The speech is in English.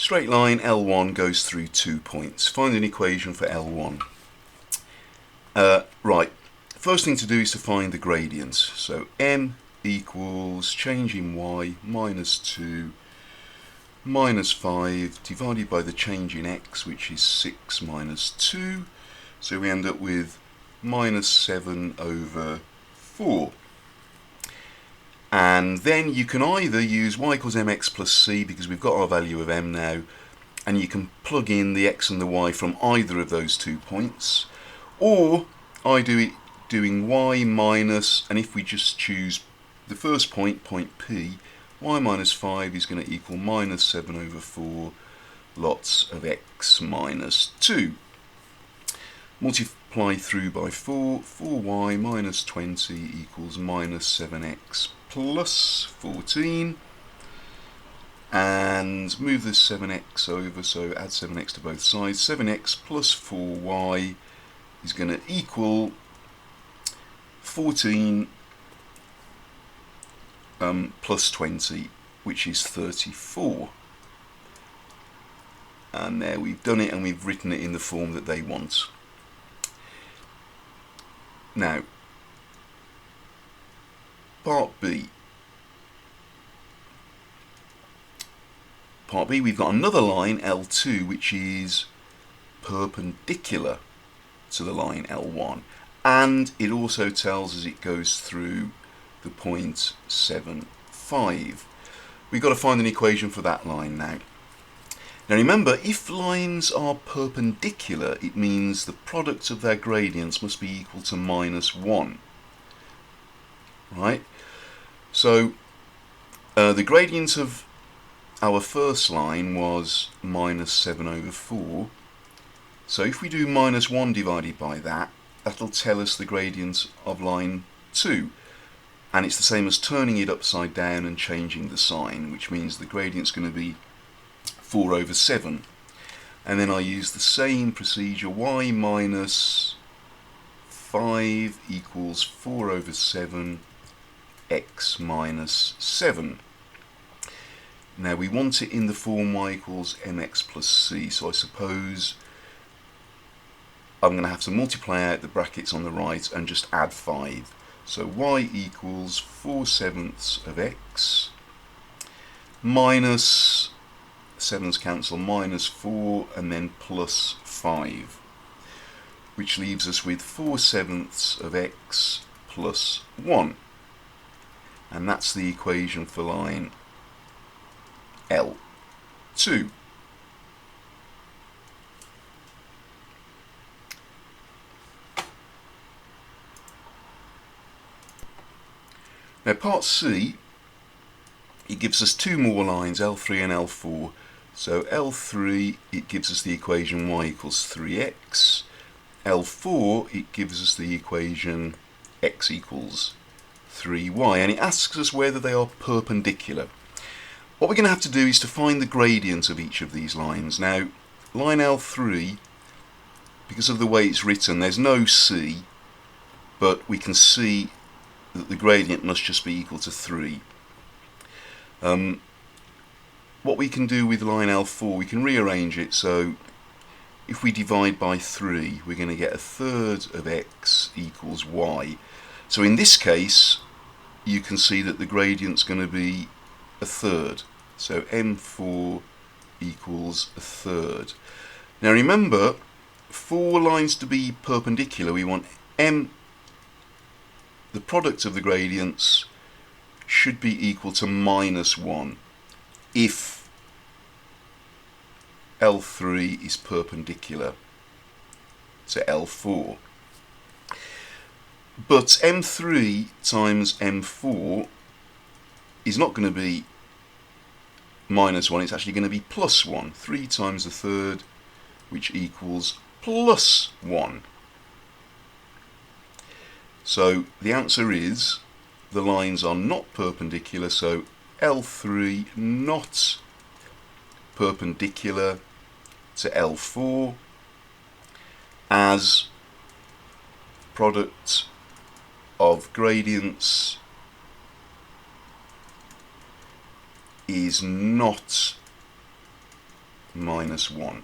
Straight line L1 goes through 2 points. Find an equation for L1. Right, first thing to do is to find the gradients. So m equals change in y minus 2 minus 5 divided by the change in x, which is 6 minus 2. So we end up with minus 7 over 4. And then you can either use y equals mx plus c, because we've got our value of m now, and you can plug in the x and the y from either of those 2 points, or I do it doing y minus, and if we just choose the first point, point P, y minus 5 is going to equal minus 7 over 4 lots of x minus 2. Multiply through by 4, 4y minus 20 equals minus 7x plus 14, and move this 7x over, so add 7x to both sides. 7x plus 4y is going to equal 14 plus 20, which is 34. And there we've done it, and we've written it in the form that they want. Now, part B. Part B, we've got another line, L2, which is perpendicular to the line L1. And it also tells us it goes through the point 7, 5. We've got to find an equation for that line now. Now remember, if lines are perpendicular, it means the product of their gradients must be equal to minus 1. Right? So the gradient of our first line was minus 7 over 4. So if we do minus 1 divided by that, that'll tell us the gradient of line 2. And it's the same as turning it upside down and changing the sign, which means the gradient's going to be 4 over 7. And then I use the same procedure, y minus 5 equals 4 over 7 x minus 7. Now we want it in the form y equals mx plus c, so I suppose I'm going to have to multiply out the brackets on the right and just add 5. So y equals 4/7 of x minus 7's cancel, minus 4, and then plus 5, which leaves us with 4/7 of x plus 1. And that's the equation for line L2. Now part C, it gives us 2 more lines, L3 and L4. So L3, it gives us the equation y equals 3x. L4, it gives us the equation x equals 3y, and it asks us whether they are perpendicular. What we're going to have to do is to find the gradient of each of these lines. Now, line L3, because of the way it's written, there's no c, but we can see that the gradient must just be equal to 3. What we can do with line L4, we can rearrange it, so if we divide by 3, we're going to get 1/3 of x equals y. So in this case, you can see that the gradient's going to be 1/3. So m4 equals 1/3. Now remember, for lines to be perpendicular, we want the product of the gradients should be equal to minus 1 if L3 is perpendicular to L4. But M3 times M4 is not going to be minus 1, it's actually going to be plus 1. 3 times 1/3, which equals plus 1. So the answer is the lines are not perpendicular, so L3 not perpendicular to L4, as product of gradients is not minus 1.